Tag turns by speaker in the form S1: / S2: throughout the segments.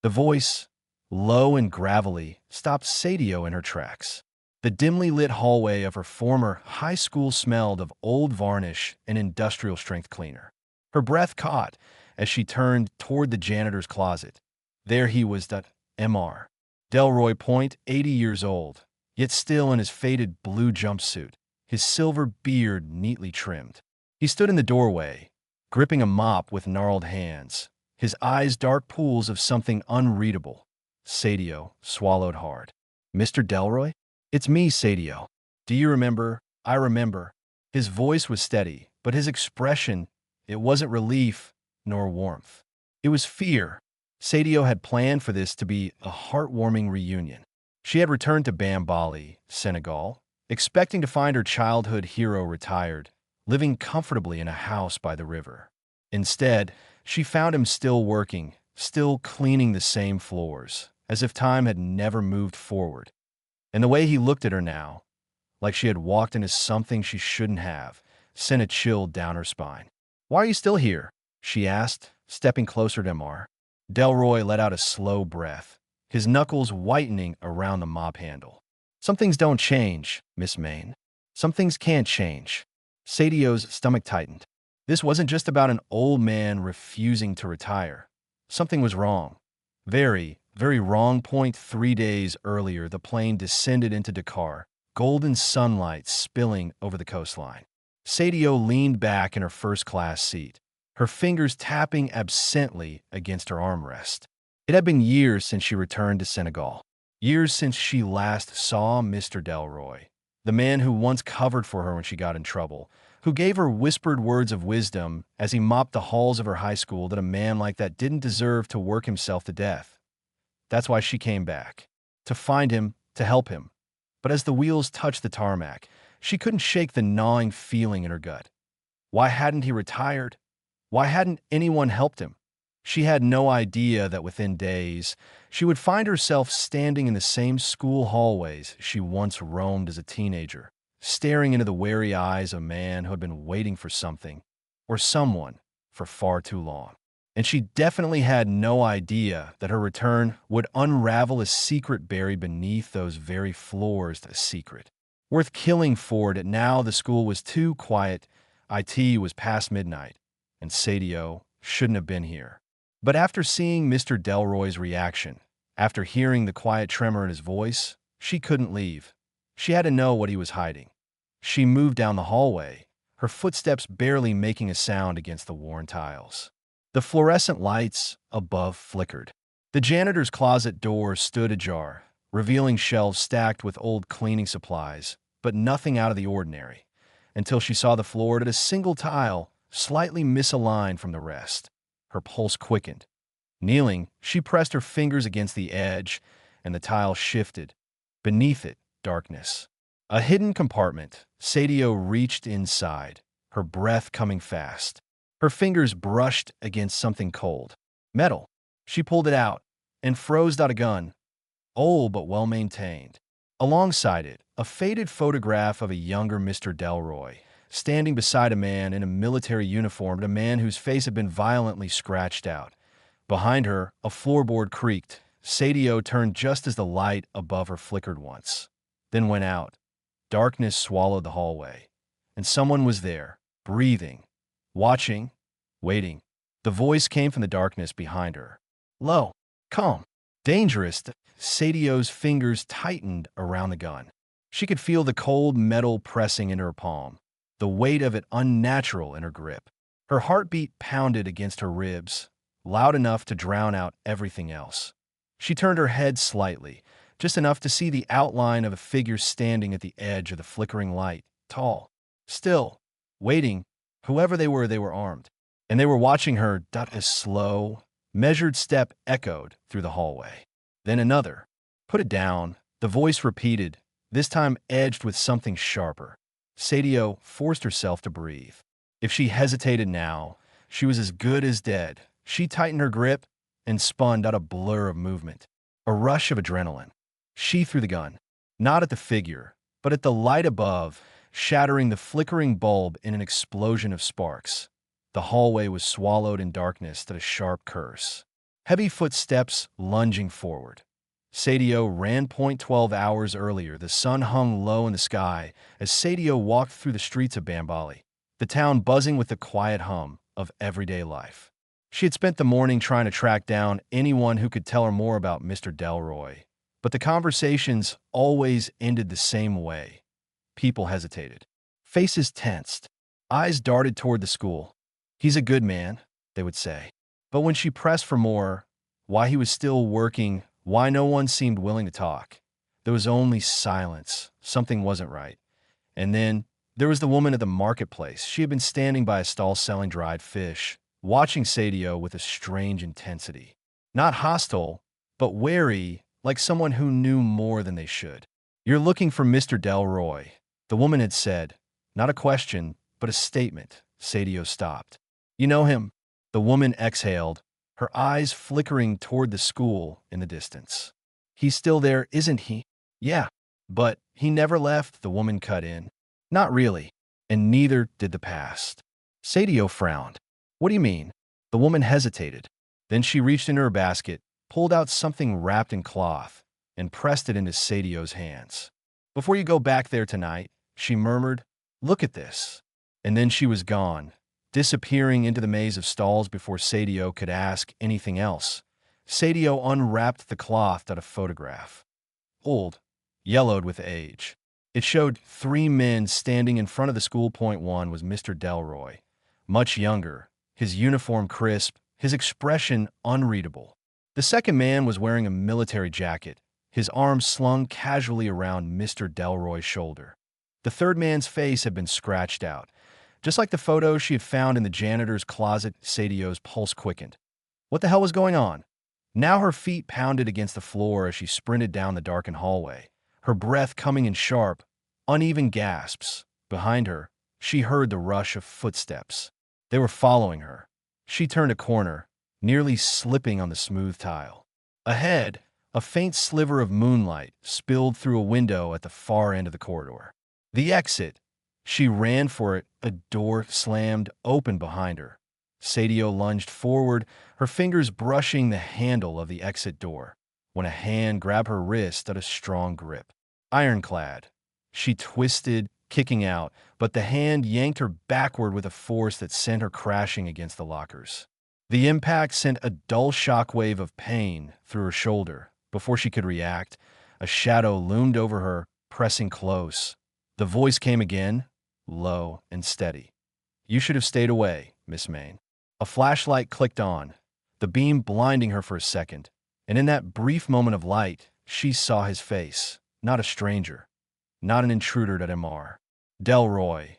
S1: The voice, low and gravelly, stopped Sadio in her tracks. The dimly lit hallway of her former high school smelled of old varnish and industrial strength cleaner. Her breath caught as she turned toward the janitor's closet. There he was, Mr. Delroy Point, 80 years old, yet still in his faded blue jumpsuit, his silver beard neatly trimmed. He stood in the doorway, gripping a mop with gnarled hands, his eyes dark pools of something unreadable. Sadio swallowed hard. "Mr. Delroy? It's me, Sadio. Do you remember?" "I remember." His voice was steady, but his expression, it wasn't relief nor warmth. It was fear. Sadio had planned for this to be a heartwarming reunion. She had returned to Bambali, Senegal, expecting to find her childhood hero retired, living comfortably in a house by the river. Instead, she found him still working, still cleaning the same floors, as if time had never moved forward. And the way he looked at her now, like she had walked into something she shouldn't have, sent a chill down her spine. "Why are you still here?" she asked, stepping closer to Mr. Delroy let out a slow breath, his knuckles whitening around the mop handle. "Some things don't change, Miss Maine. Some things can't change." Sadio's stomach tightened. This wasn't just about an old man refusing to retire. Something was wrong. Very, very wrong. 3 days earlier, the plane descended into Dakar, golden sunlight spilling over the coastline. Sadio leaned back in her first-class seat, her fingers tapping absently against her armrest. It had been years since she returned to Senegal, years since she last saw Mr. Delroy, the man who once covered for her when she got in trouble, who gave her whispered words of wisdom as he mopped the halls of her high school that a man like that didn't deserve to work himself to death. That's why she came back, to find him, to help him. But as the wheels touched the tarmac, she couldn't shake the gnawing feeling in her gut. Why hadn't he retired? Why hadn't anyone helped him? She had no idea that within days, she would find herself standing in the same school hallways she once roamed as a teenager, staring into the wary eyes of a man who had been waiting for something, or someone, for far too long. And she definitely had no idea that her return would unravel a secret buried beneath those very floors, a secret worth killing for. It now the school was too quiet, IT was past midnight, and Sadio shouldn't have been here. But after seeing Mr. Delroy's reaction, after hearing the quiet tremor in his voice, she couldn't leave. She had to know what he was hiding. She moved down the hallway, her footsteps barely making a sound against the worn tiles. The fluorescent lights above flickered. The janitor's closet door stood ajar, revealing shelves stacked with old cleaning supplies, but nothing out of the ordinary, until she saw the floor at a single tile, slightly misaligned from the rest. Her pulse quickened. Kneeling, she pressed her fingers against the edge, and the tile shifted. Beneath it, darkness. A hidden compartment. Sadio reached inside, her breath coming fast. Her fingers brushed against something cold. Metal. She pulled it out and froze out a gun, old but well-maintained. Alongside it, a faded photograph of a younger Mr. Delroy, standing beside a man in a military uniform and a man whose face had been violently scratched out. Behind her, a floorboard creaked. Sadio turned just as the light above her flickered once, then went out. Darkness swallowed the hallway, and someone was there, breathing, watching, waiting. The voice came from the darkness behind her. Low, calm, dangerous. Sadio's fingers tightened around the gun. She could feel the cold metal pressing into her palm, the weight of it unnatural in her grip. Her heartbeat pounded against her ribs, loud enough to drown out everything else. She turned her head slightly, just enough to see the outline of a figure standing at the edge of the flickering light, tall, still, waiting. Whoever they were armed, and they were watching her. A slow, measured step echoed through the hallway. Then another. Put it down, the voice repeated, this time edged with something sharper. Sadio forced herself to breathe. If she hesitated now, she was as good as dead. She tightened her grip and spun out a blur of movement, a rush of adrenaline. She threw the gun, not at the figure, but at the light above, shattering the flickering bulb in an explosion of sparks. The hallway was swallowed in darkness to a sharp curse. Heavy footsteps lunging forward. Sadio ran .12 hours earlier. The sun hung low in the sky as Sadio walked through the streets of Bambali, the town buzzing with the quiet hum of everyday life. She had spent the morning trying to track down anyone who could tell her more about Mr. Delroy, but the conversations always ended the same way. People hesitated. Faces tensed. Eyes darted toward the school. "He's a good man," they would say. But when she pressed for more, why he was still working, why no one seemed willing to talk, there was only silence. Something wasn't right. And then there was the woman at the marketplace. She had been standing by a stall selling dried fish, watching Sadio with a strange intensity. Not hostile, but wary, like someone who knew more than they should. "You're looking for Mr. Delroy," the woman had said. Not a question, but a statement. Sadio stopped. "You know him?" The woman exhaled, her eyes flickering toward the school in the distance. "He's still there, isn't he?" "Yeah, but he never left," the woman cut in. "Not really, and neither did the past." Sadio frowned. "What do you mean?" The woman hesitated. Then she reached into her basket, pulled out something wrapped in cloth, and pressed it into Sadio's hands. "Before you go back there tonight," she murmured, "look at this." And then she was gone, disappearing into the maze of stalls before Sadio could ask anything else. Sadio unwrapped the cloth at a photograph. Old, yellowed with age. It showed 3 men standing in front of the school. One was Mr. Delroy, much younger, his uniform crisp, his expression unreadable. The second man was wearing a military jacket, his arm slung casually around Mr. Delroy's shoulder. The third man's face had been scratched out. Just like the photo she had found in the janitor's closet, Sadio's pulse quickened. What the hell was going on? Now her feet pounded against the floor as she sprinted down the darkened hallway, her breath coming in sharp, uneven gasps. Behind her, she heard the rush of footsteps. They were following her. She turned a corner, nearly slipping on the smooth tile. Ahead, a faint sliver of moonlight spilled through a window at the far end of the corridor. The exit. She ran for it. A door slammed open behind her. Sadio lunged forward, her fingers brushing the handle of the exit door, when a hand grabbed her wrist at a strong grip. Ironclad. She twisted, kicking out, but the hand yanked her backward with a force that sent her crashing against the lockers. The impact sent a dull shockwave of pain through her shoulder. Before she could react, a shadow loomed over her, pressing close. The voice came again, low and steady. "You should have stayed away, Miss Maine." A flashlight clicked on, the beam blinding her for a second, and in that brief moment of light, she saw his face, not a stranger, not an intruder at MR. Delroy.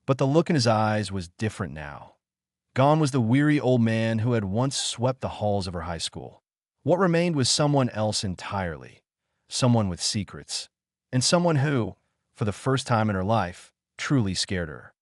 S1: But the look in his eyes was different now. Gone was the weary old man who had once swept the halls of her high school. What remained was someone else entirely, someone with secrets, and someone who, for the first time in her life, truly scared her.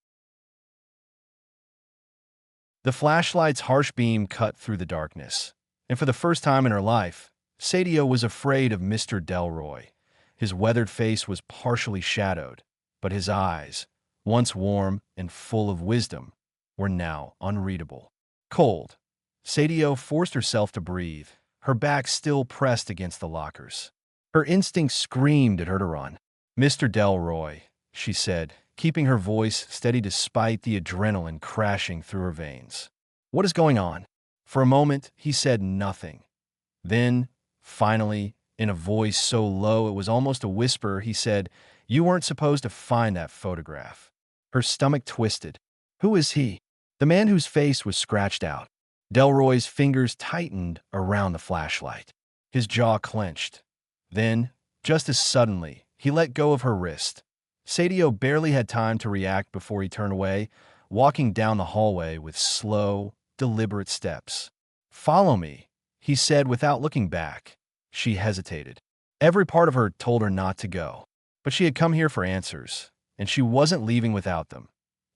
S1: The flashlight's harsh beam cut through the darkness, and for the first time in her life, Sadio was afraid of Mr. Delroy. His weathered face was partially shadowed, but his eyes, once warm and full of wisdom, were now unreadable. Cold. Sadio forced herself to breathe, her back still pressed against the lockers. Her instinct screamed at her to run. "Mr. Delroy," she said, keeping her voice steady despite the adrenaline crashing through her veins. "What is going on?" For a moment, he said nothing. Then, finally, in a voice so low it was almost a whisper, he said, "You weren't supposed to find that photograph." Her stomach twisted. Who is he? The man whose face was scratched out. Delroy's fingers tightened around the flashlight. His jaw clenched. Then, just as suddenly, he let go of her wrist. Sadio barely had time to react before he turned away, walking down the hallway with slow, deliberate steps. "Follow me," he said without looking back. She hesitated. Every part of her told her not to go, but she had come here for answers, and she wasn't leaving without them.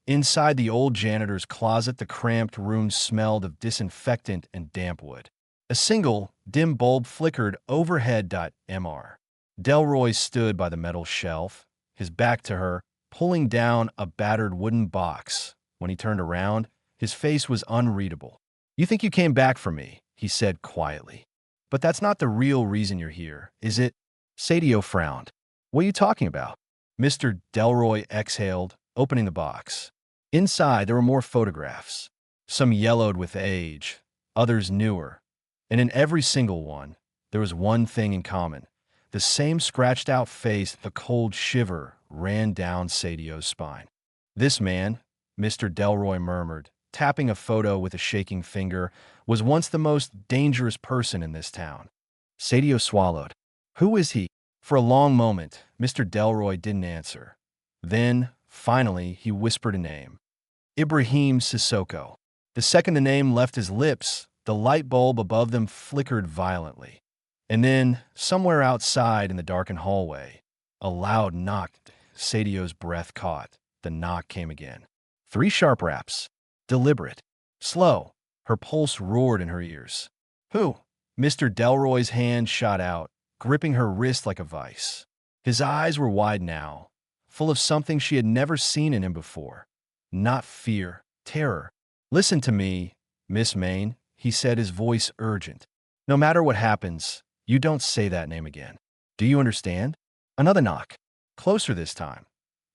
S1: Inside the old janitor's closet, the cramped room smelled of disinfectant and damp wood. A single, dim bulb flickered overhead. Mr. Delroy stood by the metal shelf, his back to her, pulling down a battered wooden box. When he turned around, his face was unreadable. "You think you came back for me?" he said quietly. But that's not the real reason you're here, is it? Sadio frowned. What are you talking about? Mr. Delroy exhaled, opening the box. Inside, there were more photographs, some yellowed with age, others newer. And in every single one, there was one thing in common. The same scratched-out face, the cold shiver ran down Sadio's spine. This man, Mr. Delroy murmured, tapping a photo with a shaking finger, was once the most dangerous person in this town. Sadio swallowed. Who is he? For a long moment, Mr. Delroy didn't answer. Then, finally, he whispered a name. Ibrahim Sissoko. The second the name left his lips, the light bulb above them flickered violently. And then, somewhere outside in the darkened hallway, a loud knock. Sadio's breath caught. The knock came again. 3 sharp raps. Deliberate. Slow. Her pulse roared in her ears. Who? Mr. Delroy's hand shot out, gripping her wrist like a vice. His eyes were wide now, full of something she had never seen in him before. Not fear, terror. Listen to me, Miss Maine, he said, his voice urgent. No matter what happens, you don't say that name again. Do you understand? Another knock. Closer this time.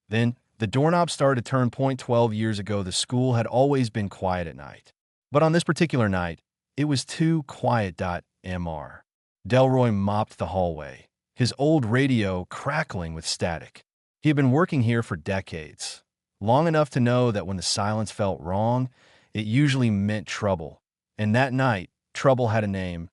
S1: Then, the doorknob started to turn. 12 years ago, the school had always been quiet at night. But on this particular night, it was too quiet. Mr. Delroy mopped the hallway, his old radio crackling with static. He had been working here for decades, long enough to know that when the silence felt wrong, it usually meant trouble. And that night, trouble had a name.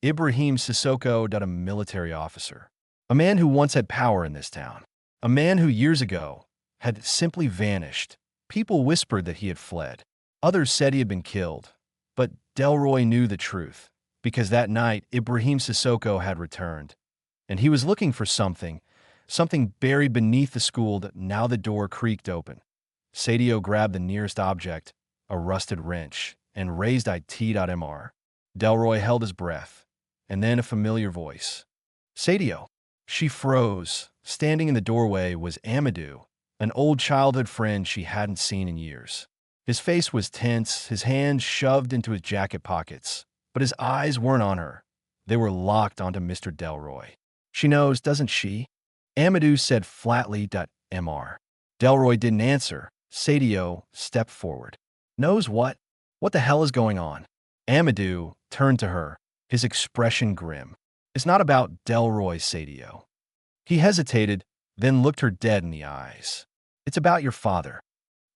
S1: Ibrahim Sissoko, a military officer. A man who once had power in this town. A man who years ago had simply vanished. People whispered that he had fled. Others said he had been killed. But Delroy knew the truth, because that night Ibrahim Sissoko had returned. And he was looking for something buried beneath the school. Now the door creaked open. Sadio grabbed the nearest object, a rusted wrench, and raised it. Delroy held his breath, and then a familiar voice. Sadio. She froze. Standing in the doorway was Amadou, an old childhood friend she hadn't seen in years. His face was tense, his hands shoved into his jacket pockets, but his eyes weren't on her. They were locked onto Mr. Delroy. She knows, doesn't she? Amadou said flatly. Mr. Delroy didn't answer. Sadio stepped forward. Knows what? What the hell is going on? Amadou turned to her, his expression grim. It's not about Delroy, Sadio. He hesitated, then looked her dead in the eyes. It's about your father.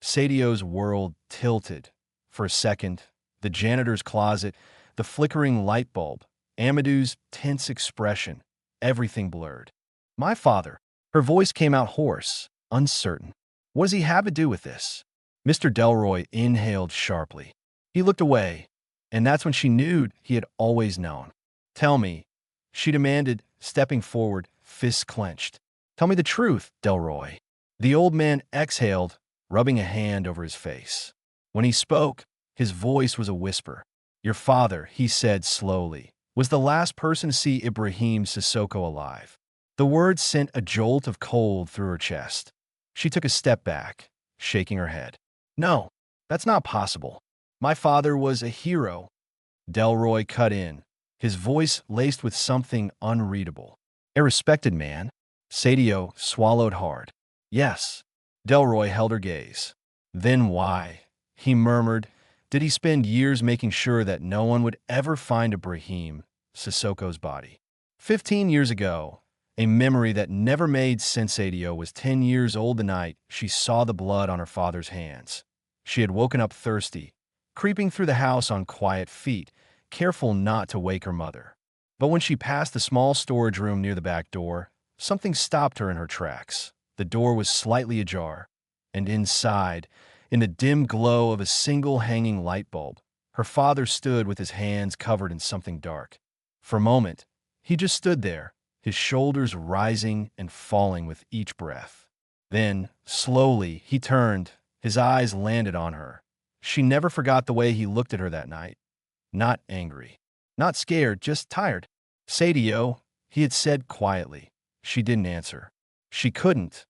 S1: Sadio's world tilted. For a second, the janitor's closet, the flickering light bulb, Amadou's tense expression, everything blurred. My father. Her voice came out hoarse, uncertain. What does he have to do with this? Mr. Delroy inhaled sharply. He looked away, and that's when she knew he had always known. Tell me, she demanded, stepping forward, fists clenched. Tell me the truth, Delroy. The old man exhaled, rubbing a hand over his face. When he spoke, his voice was a whisper. Your father, he said slowly, was the last person to see Ibrahim Sissoko alive. The words sent a jolt of cold through her chest. She took a step back, shaking her head. No, that's not possible. My father was a hero. Delroy cut in, his voice laced with something unreadable. A respected man. Sadio swallowed hard. Yes. Delroy held her gaze. Then why? He murmured. Did he spend years making sure that no one would ever find Ibrahim Sissoko's body? 15 years ago, a memory that never made sense. Sadio was 10 years old the night she saw the blood on her father's hands. She had woken up thirsty, creeping through the house on quiet feet, careful not to wake her mother. But when she passed the small storage room near the back door, something stopped her in her tracks. The door was slightly ajar, and inside, in the dim glow of a single hanging light bulb, her father stood with his hands covered in something dark. For a moment, he just stood there, his shoulders rising and falling with each breath. Then, slowly, he turned, his eyes landed on her. She never forgot the way he looked at her that night. Not angry, not scared, just tired. Sadio, he had said quietly. She didn't answer. She couldn't.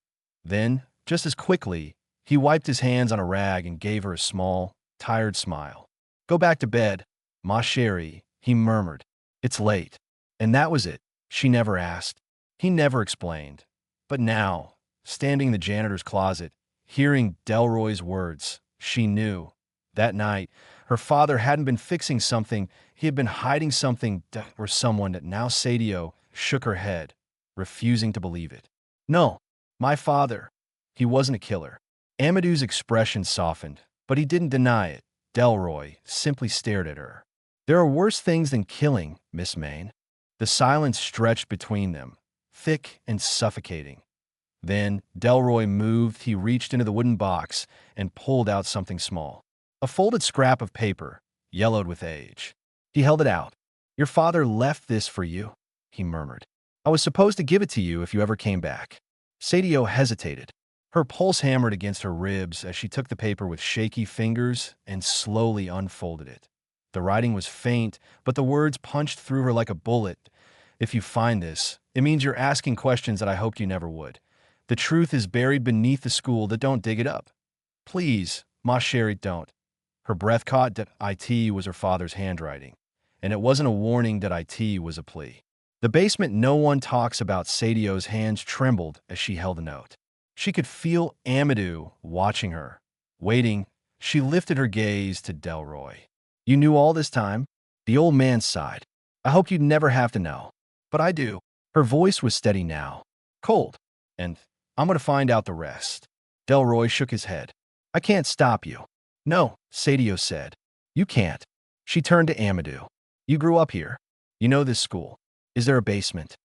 S1: Then, just as quickly, he wiped his hands on a rag and gave her a small, tired smile. Go back to bed, ma chérie, He murmured, "It's late." And that was it. She never asked. He never explained. But now, standing in the janitor's closet, hearing Delroy's words, she knew. That night, her father hadn't been fixing something, he had been hiding something or someone that now Sadio shook her head, refusing to believe it. No, my father. He wasn't a killer. Amadou's expression softened, but he didn't deny it. Delroy simply stared at her. There are worse things than killing, Miss Maine. The silence stretched between them, thick and suffocating. Then Delroy moved. He reached into the wooden box and pulled out something small. A folded scrap of paper, yellowed with age. He held it out. "Your father left this for you," he murmured. "I was supposed to give it to you if you ever came back." Sadio hesitated. Her pulse hammered against her ribs as she took the paper with shaky fingers and slowly unfolded it. The writing was faint, but the words punched through her like a bullet. "If you find this, it means you're asking questions that I hoped you never would. The truth is buried beneath the school that don't dig it up. Please, ma chérie, don't." Her breath caught that it was her father's handwriting, and it wasn't a warning that it was a plea. The basement no one talks about. Sadio's hands trembled as she held the note. She could feel Amadou watching her. Waiting, she lifted her gaze to Delroy. "You knew all this time?" The old man sighed. "I hope you'd never have to know. But I do." Her voice was steady now, cold. "And I'm going to find out the rest." Delroy shook his head. "I can't stop you." "No," Sadio said. "You can't." She turned to Amadou. "You grew up here. You know this school. Is there a basement?"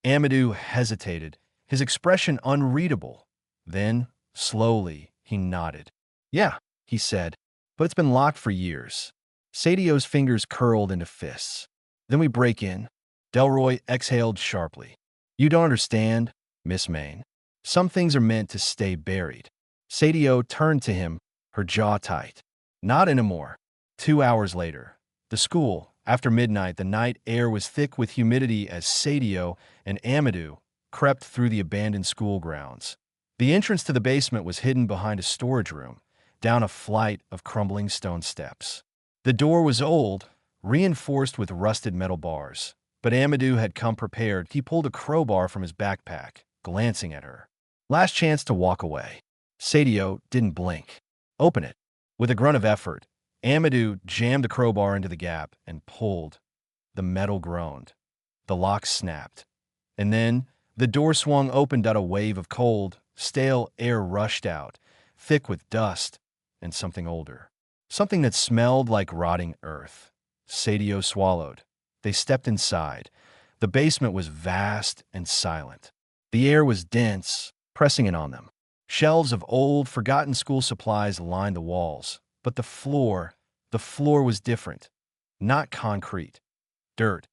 S1: Amadou hesitated, his expression unreadable. Then, slowly, he nodded. "Yeah," he said, "but it's been locked for years." Sadio's fingers curled into fists. "Then we break in." Delroy exhaled sharply. "You don't understand, Miss Maine. Some things are meant to stay buried." Sadio turned to him, her jaw tight. "Not anymore." 2 hours later, the school, after midnight, the night air was thick with humidity as Sadio and Amadou crept through the abandoned school grounds. The entrance to the basement was hidden behind a storage room, down a flight of crumbling stone steps. The door was old, reinforced with rusted metal bars, but Amadou had come prepared. He pulled a crowbar from his backpack, glancing at her. "Last chance to walk away." Sadio didn't blink. "Open it." With a grunt of effort, Amadou jammed the crowbar into the gap and pulled. The metal groaned. The lock snapped. And then the door swung open. A wave of cold, stale air rushed out, thick with dust and something older. Something that smelled like rotting earth. Sadio swallowed. They stepped inside. The basement was vast and silent. The air was dense, pressing in on them. Shelves of old, forgotten school supplies lined the walls. But the floor was different. Not concrete. Dirt.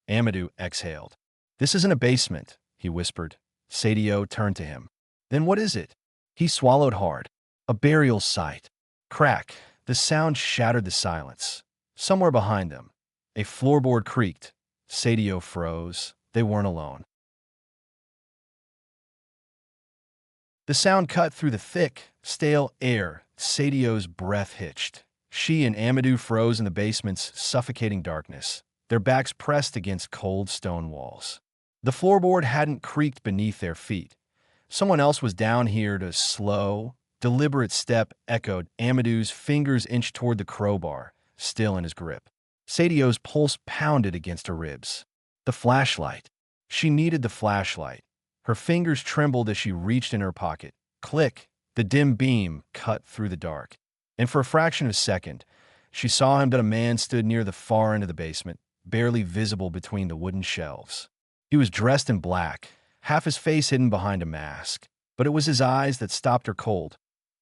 S1: Amadou exhaled. "This isn't a basement," he whispered. Sadio turned to him. "Then what is it?" He swallowed hard. "A burial site." Crack. The sound shattered the silence. Somewhere behind them, a floorboard creaked. Sadio froze. They weren't alone. The sound cut through the thick, stale air. Sadio's breath hitched. She and Amadou froze in the basement's suffocating darkness, their backs pressed against cold stone walls. The floorboard hadn't creaked beneath their feet. Someone else was down here. A slow, deliberate step echoed. Amadou's fingers inched toward the crowbar, still in his grip. Sadio's pulse pounded against her ribs. The flashlight. She needed the flashlight. Her fingers trembled as she reached in her pocket. Click! The dim beam cut through the dark. And for a fraction of a second, she saw him. That a man stood near the far end of the basement, barely visible between the wooden shelves. He was dressed in black, half his face hidden behind a mask. But it was his eyes that stopped her cold.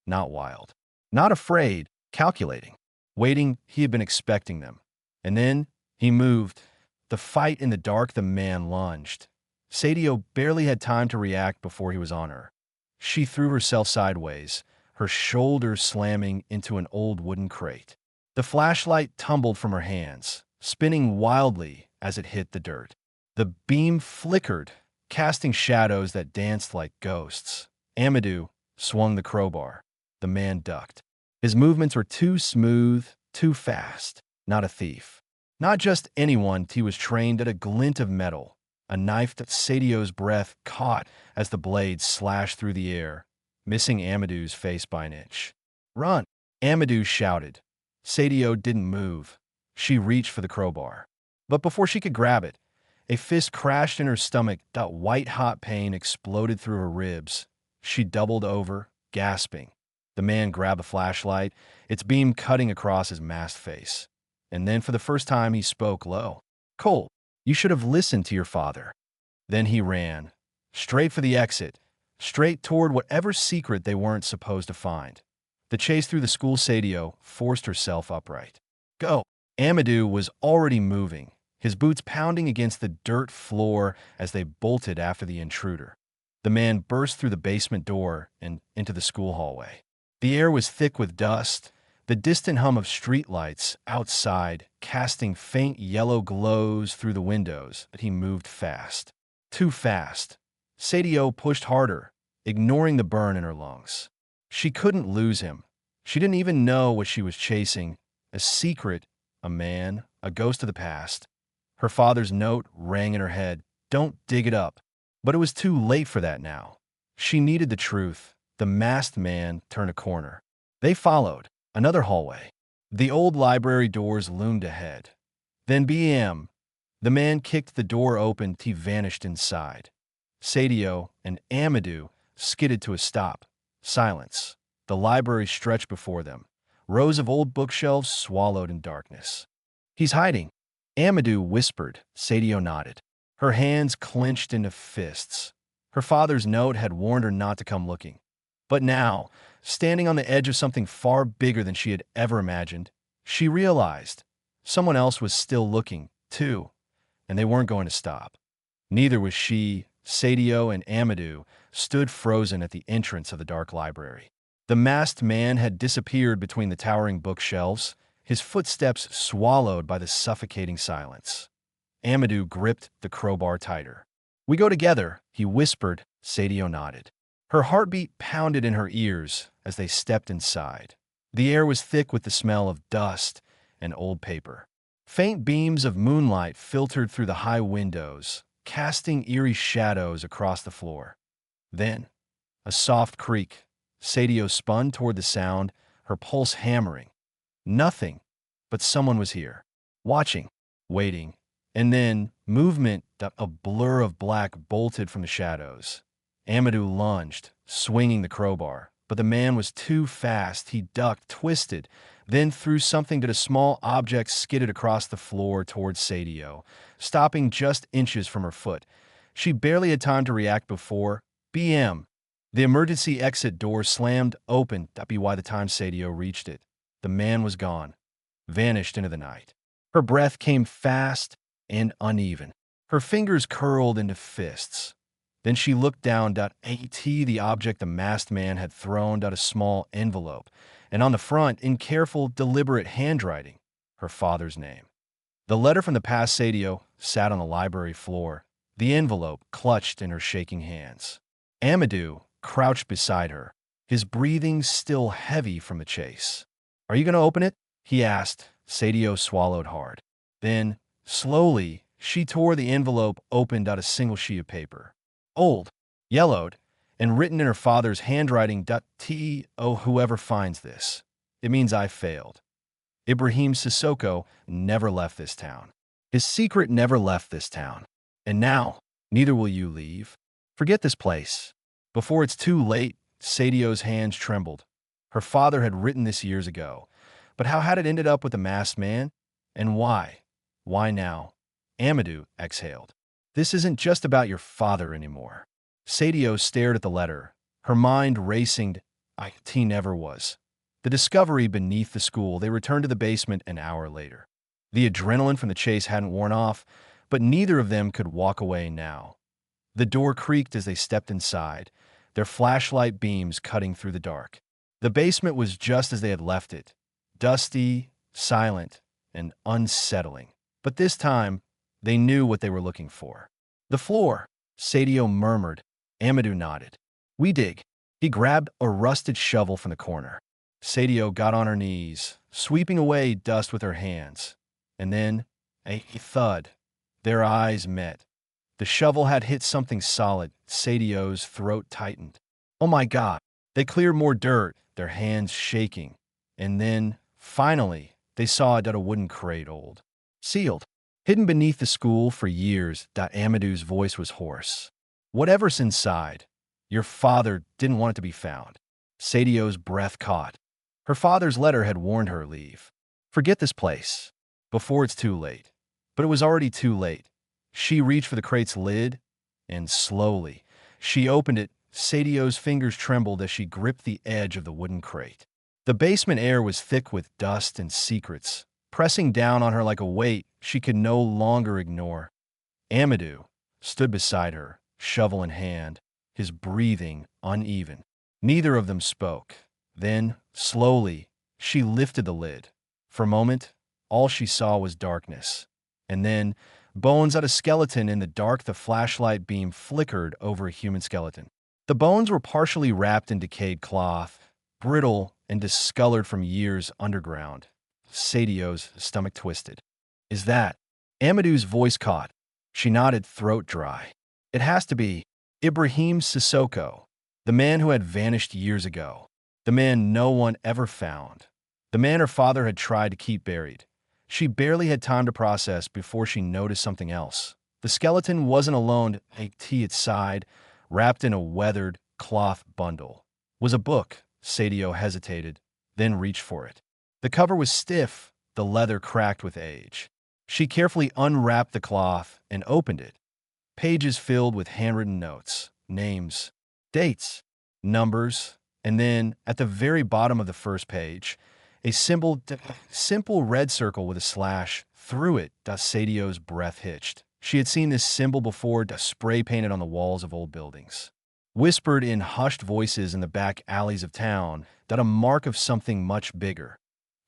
S1: Not wild. Not afraid. Calculating. Waiting. He had been expecting them. And then he moved. The fight in the dark. The man lunged. Sadio barely had time to react before he was on her. She threw herself sideways, her shoulders slamming into an old wooden crate. The flashlight tumbled from her hands, spinning wildly as it hit the dirt. The beam flickered, casting shadows that danced like ghosts. Amadou swung the crowbar. The man ducked. His movements were too smooth, too fast. Not a thief. Not just anyone, he was trained at a glint of metal, a knife that Sadio's breath caught as the blade slashed through the air, missing Amadou's face by an inch. "Run!" Amadou shouted. Sadio didn't move. She reached for the crowbar. But before she could grab it, a fist crashed in her stomach. That white-hot pain exploded through her ribs. She doubled over, gasping. The man grabbed a flashlight, its beam cutting across his masked face. And then for the first time he spoke low. "Cole, you should have listened to your father." Then he ran, straight for the exit, straight toward whatever secret they weren't supposed to find. The chase through the school. Sadio forced herself upright. "Go!" Amadou was already moving, his boots pounding against the dirt floor as they bolted after the intruder. The man burst through the basement door and into the school hallway. The air was thick with dust, the distant hum of streetlights outside casting faint yellow glows through the windows. But he moved fast. Too fast. Sadio pushed harder, ignoring the burn in her lungs. She couldn't lose him. She didn't even know what she was chasing. A secret, a man, a ghost of the past. Her father's note rang in her head. Don't dig it up. But it was too late for that now. She needed the truth. The masked man turned a corner. They followed. Another hallway. The old library doors loomed ahead. Then BM. The man kicked the door open. He vanished inside. Sadio and Amadou skidded to a stop. Silence. The library stretched before them. Rows of old bookshelves swallowed in darkness. "He's hiding," Amadou whispered. Sadio nodded. Her hands clenched into fists. Her father's note had warned her not to come looking. But now, standing on the edge of something far bigger than she had ever imagined, she realized someone else was still looking, too, and they weren't going to stop. Neither was she. Sadio and Amadou stood frozen at the entrance of the dark library. The masked man had disappeared between the towering bookshelves, his footsteps swallowed by the suffocating silence. Amadou gripped the crowbar tighter. "We go together," he whispered. Sadio nodded. Her heartbeat pounded in her ears as they stepped inside. The air was thick with the smell of dust and old paper. Faint beams of moonlight filtered through the high windows, casting eerie shadows across the floor. Then, a soft creak. Sadio spun toward the sound, her pulse hammering. Nothing, but someone was here, watching, waiting, and then movement. A blur of black bolted from the shadows. Amadou lunged, swinging the crowbar, but the man was too fast. He ducked, twisted, then threw something that a small object skidded across the floor towards Sadio, stopping just inches from her foot. She barely had time to react before BM. The emergency exit door slammed open. That'd be why the time Sadio reached it. The man was gone, vanished into the night. Her breath came fast and uneven. Her fingers curled into fists. Then she looked down. At the object the masked man had thrown. A small envelope, and on the front, in careful, deliberate handwriting, her father's name. The letter from the past. Sadio sat on the library floor, the envelope clutched in her shaking hands. Amadou crouched beside her, his breathing still heavy from the chase. "Are you going to open it?" he asked. Sadio swallowed hard. Then, slowly, she tore the envelope open. A single sheet of paper. Old, yellowed, and written in her father's handwriting. "Oh, whoever finds this, it means I failed. Ibrahim Sissoko never left this town. His secret never left this town. And now, neither will you leave. Forget this place. Before it's too late." Sadio's hands trembled. Her father had written this years ago. But how had it ended up with the masked man? And why? Why now? Amadou exhaled. "This isn't just about your father anymore." Sadio stared at the letter, her mind racing. He never was. The discovery beneath the school. They returned to the basement an hour later. The adrenaline from the chase hadn't worn off, but neither of them could walk away now. The door creaked as they stepped inside, their flashlight beams cutting through the dark. The basement was just as they had left it, dusty, silent, and unsettling. But this time, they knew what they were looking for. "The floor," Sadio murmured. Amadou nodded. "We dig." He grabbed a rusted shovel from the corner. Sadio got on her knees, sweeping away dust with her hands. And then A thud. Their eyes met. The shovel had hit something solid. Sadio's throat tightened. Oh my God. They cleared more dirt, their hands shaking. And then, finally, they saw a wooden crate old. Sealed. Hidden beneath the school for years. Amadou's voice was hoarse. Whatever's inside, your father didn't want it to be found. Sadio's breath caught. Her father's letter had warned her leave. Forget this place. Before it's too late. But it was already too late. She reached for the crate's lid, and slowly, she opened it. Sadio's fingers trembled as she gripped the edge of the wooden crate. The basement air was thick with dust and secrets, pressing down on her like a weight she could no longer ignore. Amadou stood beside her, shovel in hand, his breathing uneven. Neither of them spoke. Then, slowly, she lifted the lid. For a moment, all she saw was darkness. And then, bones at a skeleton in the dark. The flashlight beam flickered over a human skeleton. The bones were partially wrapped in decayed cloth, brittle and discolored from years underground. Sadio's stomach twisted. Is that? Amadou's voice caught. She nodded, throat dry. It has to be Ibrahim Sissoko, the man who had vanished years ago, the man no one ever found, the man her father had tried to keep buried. She barely had time to process before she noticed something else. The skeleton wasn't alone. At its side, wrapped in a weathered cloth bundle, was a book. Sadio hesitated, then reached for it. The cover was stiff, the leather cracked with age. She carefully unwrapped the cloth and opened it. Pages filled with handwritten notes, names, dates, numbers, and then, at the very bottom of the first page, a simple red circle with a slash. Through it, Sadio's breath hitched. She had seen this symbol before, spray painted on the walls of old buildings. Whispered in hushed voices in the back alleys of town, a mark of something much bigger.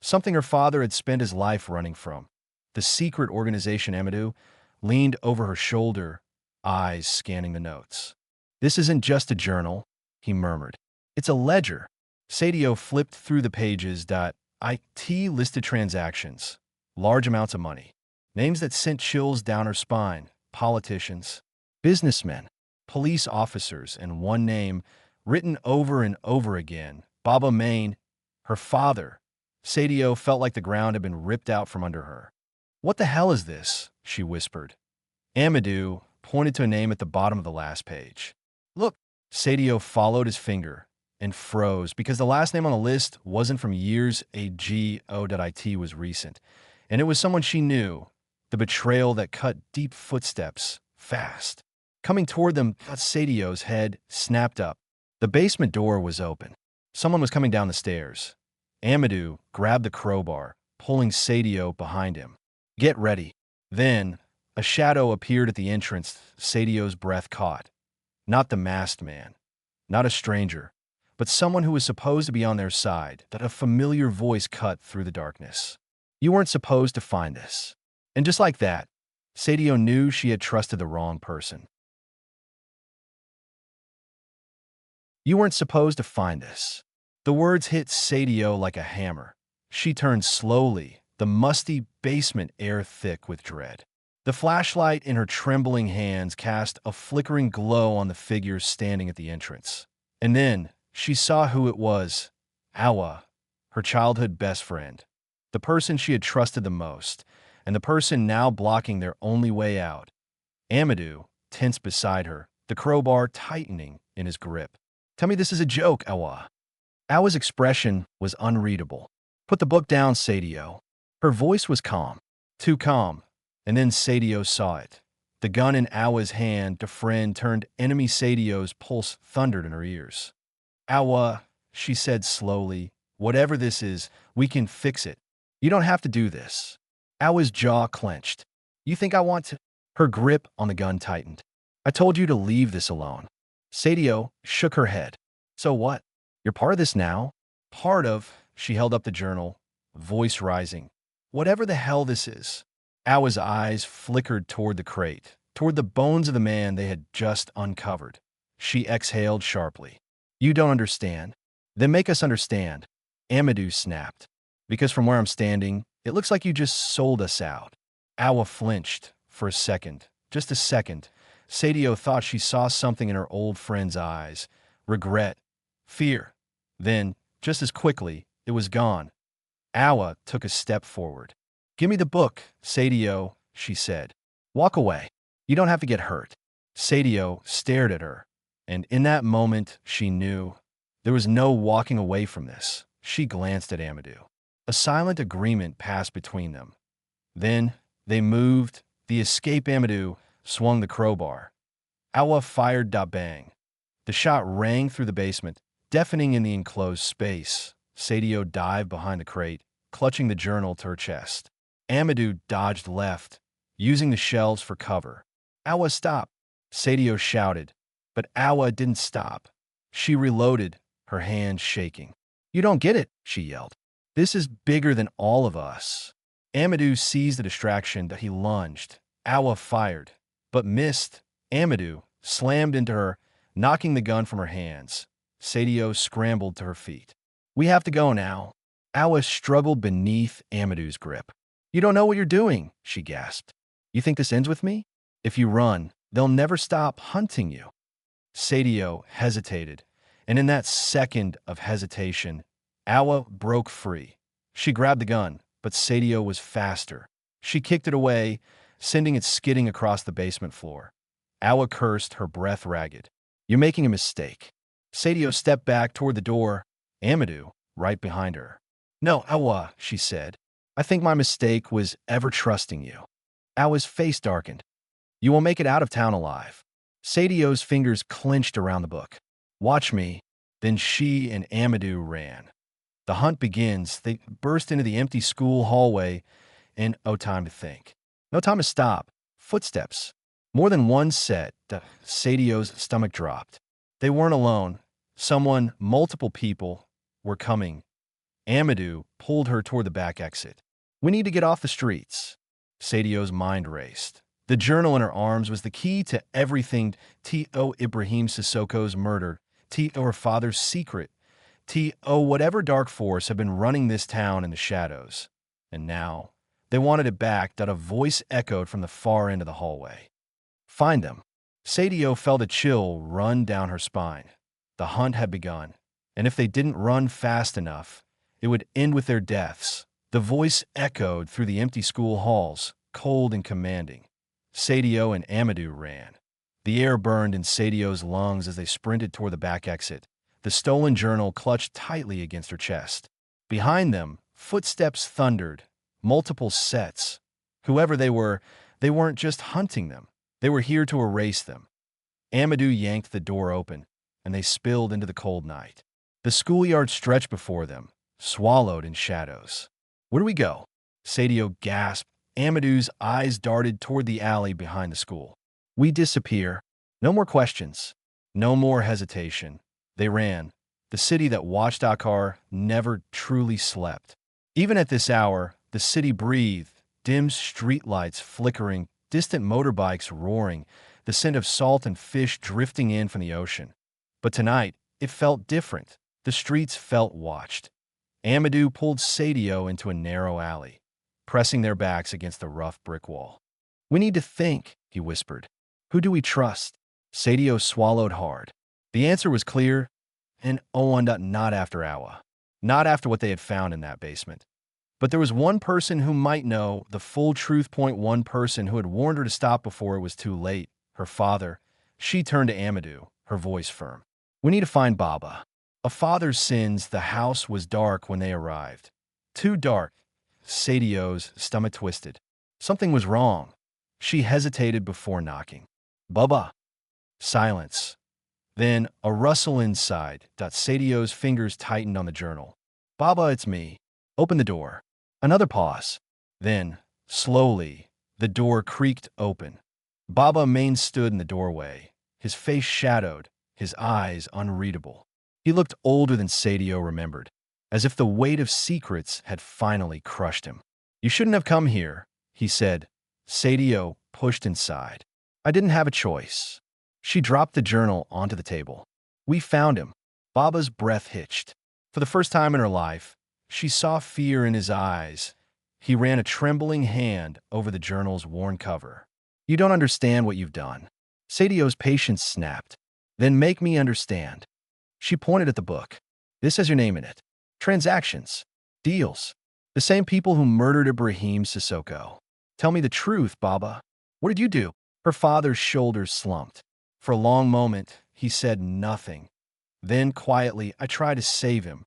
S1: Something her father had spent his life running from. The secret organization. Amadou leaned over her shoulder, eyes scanning the notes. This isn't just a journal, he murmured. It's a ledger. Sadio flipped through the pages. It listed transactions, large amounts of money, names that sent chills down her spine, politicians, businessmen, police officers, and one name written over and over again, Baba Main, her father. Sadio felt like the ground had been ripped out from under her. What the hell is this? She whispered. Amadou pointed to a name at the bottom of the last page. Look. Sadio followed his finger and froze because the last name on the list wasn't from years ago. It was recent, and it was someone she knew. The betrayal that cut deep footsteps, fast. Coming toward them, Sadio's head snapped up. The basement door was open. Someone was coming down the stairs. Amadou grabbed the crowbar, pulling Sadio behind him. Get ready. Then, a shadow appeared at the entrance. Sadio's breath caught. Not the masked man, not a stranger, but someone who was supposed to be on their side. A familiar voice cut through the darkness. You weren't supposed to find this. And just like that, Sadio knew she had trusted the wrong person. You weren't supposed to find this. The words hit Sadio like a hammer. She turned slowly, the musty basement air thick with dread. The flashlight in her trembling hands cast a flickering glow on the figures standing at the entrance. And then she saw who it was. Awa, her childhood best friend. The person she had trusted the most, and the person now blocking their only way out. Amadou, tense beside her, the crowbar tightening in his grip. Tell me this is a joke, Awa. Awa's expression was unreadable. Put the book down, Sadio. Her voice was calm. Too calm. And then Sadio saw it. The gun in Awa's hand, friend turned enemy. Sadio's pulse thundered in her ears. Awa, she said slowly, whatever this is, we can fix it. You don't have to do this. Awa's jaw clenched. You think I want to? Her grip on the gun tightened. I told you to leave this alone. Sadio shook her head. So what? You're part of this now? Part of, she held up the journal, voice rising. Whatever the hell this is. Awa's eyes flickered toward the crate, toward the bones of the man they had just uncovered. She exhaled sharply. You don't understand? Then make us understand. Amadou snapped. Because from where I'm standing, it looks like you just sold us out. Awa flinched for a second. Just a second. Sadio thought she saw something in her old friend's eyes. Regret. Fear. Then, just as quickly, it was gone. Awa took a step forward. "Give me the book, Sadio," she said. "Walk away. You don't have to get hurt." Sadio stared at her, and in that moment she knew there was no walking away from this. She glanced at Amadou. A silent agreement passed between them. Then they moved. The escape Amadou swung the crowbar. Awa fired. Bang. The shot rang through the basement, deafening in the enclosed space. Sadio dived behind the crate, clutching the journal to her chest. Amadou dodged left, using the shelves for cover. "Awa, stop!" Sadio shouted, but Awa didn't stop. She reloaded, her hands shaking. "You don't get it," she yelled. "This is bigger than all of us." Amadou seized the distraction that he lunged. Awa fired, but missed. Amadou slammed into her, knocking the gun from her hands. Sadio scrambled to her feet. "We have to go now." Awa struggled beneath Amadou's grip. "You don't know what you're doing," she gasped. "You think this ends with me? If you run, they'll never stop hunting you." Sadio hesitated, and in that second of hesitation, Awa broke free. She grabbed the gun, but Sadio was faster. She kicked it away, sending it skidding across the basement floor. Awa cursed, her breath ragged. "You're making a mistake." Sadio stepped back toward the door, Amadou right behind her. "No, Awa," she said. "I think my mistake was ever trusting you." Awa's face darkened. "You will make it out of town alive." Sadio's fingers clenched around the book. "Watch me." Then she and Amadou ran. The hunt begins. They burst into the empty school hallway, and no time to think. No time to stop. Footsteps. More than one set. Sadio's stomach dropped. They weren't alone. Someone, multiple people, were coming. Amadou pulled her toward the back exit. "We need to get off the streets." Sadio's mind raced. The journal in her arms was the key to everything. T.O. Ibrahim Sissoko's murder. T.O. her father's secret. T.O. whatever dark force had been running this town in the shadows. And now, they wanted it back. A voice echoed from the far end of the hallway. "Find them." Sadio felt a chill run down her spine. The hunt had begun, and if they didn't run fast enough, it would end with their deaths. The voice echoed through the empty school halls, cold and commanding. Sadio and Amadou ran. The air burned in Sadio's lungs as they sprinted toward the back exit. The stolen journal clutched tightly against her chest. Behind them, footsteps thundered. Multiple sets. Whoever they weren't just hunting them. They were here to erase them. Amadou yanked the door open, and they spilled into the cold night. The schoolyard stretched before them, swallowed in shadows. "Where do we go?" Sadio gasped. Amadou's eyes darted toward the alley behind the school. "We disappear." No more questions. No more hesitation. They ran. The city that watched Dakar never truly slept. Even at this hour, the city breathed, dim streetlights flickering, distant motorbikes roaring, the scent of salt and fish drifting in from the ocean. But tonight, it felt different. The streets felt watched. Amadou pulled Sadio into a narrow alley, pressing their backs against the rough brick wall. "We need to think," he whispered. "Who do we trust?" Sadio swallowed hard. The answer was clear, and not after Awa. Not after what they had found in that basement. But there was one person who might know the full truth. One person who had warned her to stop before it was too late. Her father. She turned to Amadou, her voice firm. "We need to find Baba." A father's sins. The house was dark when they arrived. Too dark. Sadio's stomach twisted. Something was wrong. She hesitated before knocking. "Baba." Silence. Then a rustle inside. Sadio's fingers tightened on the journal. "Baba, it's me. Open the door." Another pause. Then, slowly, the door creaked open. Baba Main stood in the doorway, his face shadowed, his eyes unreadable. He looked older than Sadio remembered, as if the weight of secrets had finally crushed him. "You shouldn't have come here," he said. Sadio pushed inside. "I didn't have a choice." She dropped the journal onto the table. "We found him." Baba's breath hitched. For the first time in her life, she saw fear in his eyes, He ran a trembling hand over the journal's worn cover. You don't understand what you've done. Sadio's patience snapped. Then make me understand. She pointed at the book. This has your name in it. Transactions. Deals. The same people who murdered Ibrahim Sissoko. Tell me the truth, Baba. What did you do? Her father's shoulders slumped. For a long moment, he said nothing. Then, quietly, I tried to save him.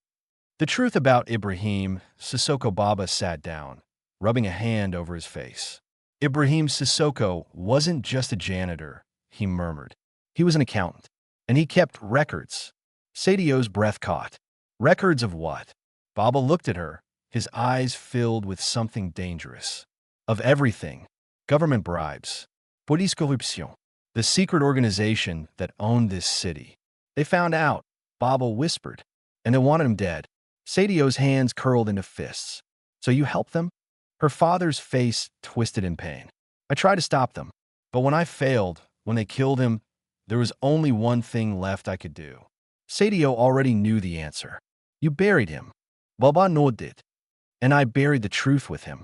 S1: The truth about Ibrahim Sissoko. Baba sat down, rubbing a hand over his face. Ibrahim Sissoko wasn't just a janitor, he murmured. He was an accountant, and he kept records. Sadio's breath caught. Records of what? Baba looked at her, his eyes filled with something dangerous. Of everything. Government bribes. Police corruption. The secret organization that owned this city. They found out, Baba whispered, and they wanted him dead. Sadio's hands curled into fists. So you helped them? Her father's face twisted in pain. I tried to stop them, but when I failed, when they killed him, there was only one thing left I could do. Sadio already knew the answer. You buried him. Baba nodded. And I buried the truth with him.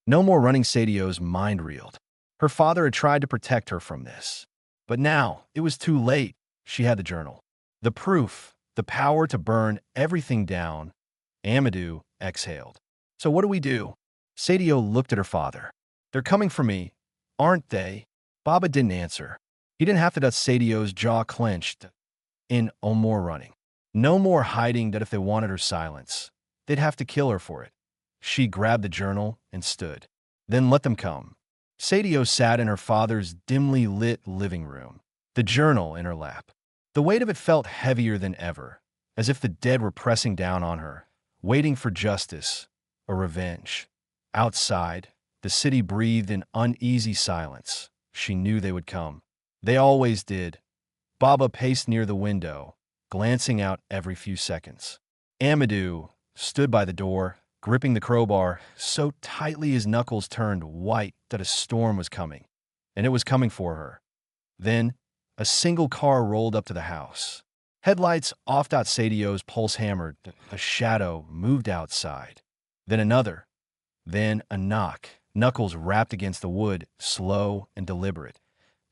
S1: No more running. Sadio's mind reeled. Her father had tried to protect her from this. But now, it was too late. She had the journal. The proof, the power to burn everything down. Amadou exhaled. So what do we do? Sadio looked at her father. They're coming for me, aren't they? Baba didn't answer. He didn't have to. Sadio's jaw clenched. No more running. No more hiding. That if they wanted her silence, they'd have to kill her for it. She grabbed the journal and stood. Then let them come. Sadio sat in her father's dimly lit living room, the journal in her lap. The weight of it felt heavier than ever, as if the dead were pressing down on her, waiting for justice or revenge. Outside, the city breathed in uneasy silence. She knew they would come. They always did. Baba paced near the window, glancing out every few seconds. Amadou stood by the door, gripping the crowbar so tightly his knuckles turned white that a storm was coming, and it was coming for her. Then, a single car rolled up to the house. Headlights off. Sadio's pulse hammered. A shadow moved outside. Then another. Then a knock, knuckles rapped against the wood, slow and deliberate.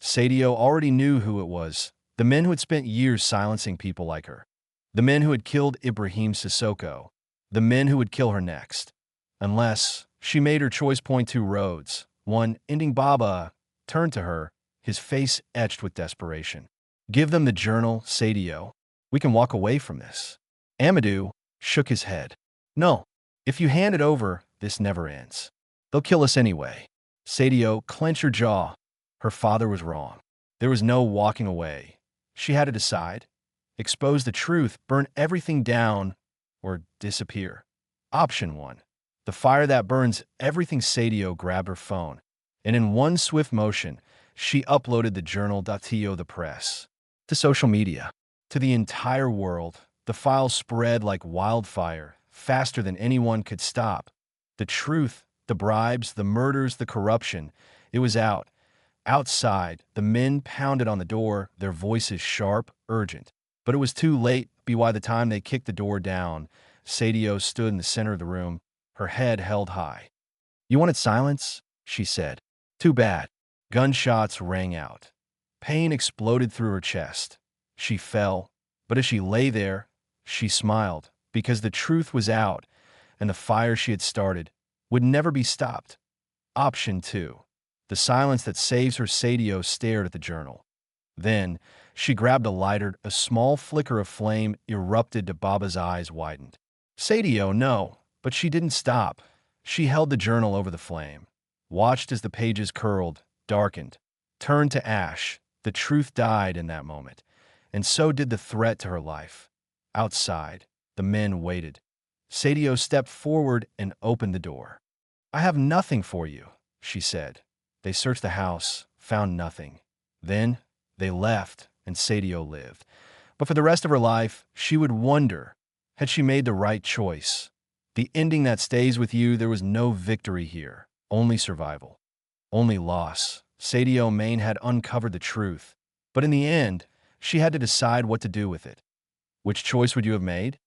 S1: Sadio already knew who it was. The men who had spent years silencing people like her. The men who had killed Ibrahim Sissoko. The men who would kill her next. Unless she made her choice. Two roads. One ending. Baba turned to her, his face etched with desperation. Give them the journal, Sadio. We can walk away from this. Amadou shook his head. No. If you hand it over, this never ends. They'll kill us anyway. Sadio clenched her jaw. Her father was wrong. There was no walking away. She had to decide. Expose the truth, burn everything down, or disappear. Option 1. The fire that burns everything. Sadio grabbed her phone, and in one swift motion, she uploaded the journal to the press, to social media, to the entire world. The file spread like wildfire, faster than anyone could stop. The truth, the bribes, the murders, the corruption, it was out. Outside, the men pounded on the door, their voices sharp, urgent. But it was too late. By the time they kicked the door down, Sadio stood in the center of the room, her head held high. You wanted silence? She said. Too bad. Gunshots rang out. Pain exploded through her chest. She fell, but as she lay there, she smiled, because the truth was out, and the fire she had started would never be stopped. Option 2. The silence that saves her. Sadio stared at the journal. Then, she grabbed a lighter. A small flicker of flame erupted. Baba's eyes widened. Sadio, no. But she didn't stop. She held the journal over the flame, watched as the pages curled, darkened, turned to ash. The truth died in that moment, and so did the threat to her life. Outside, the men waited. Sadio stepped forward and opened the door. I have nothing for you, she said. They searched the house, found nothing. Then, they left, and Sadio lived. But for the rest of her life, she would wonder, had she made the right choice? The ending that stays with you. There was no victory here, only survival, only loss. Sadio Main had uncovered the truth, but in the end, she had to decide what to do with it. Which choice would you have made?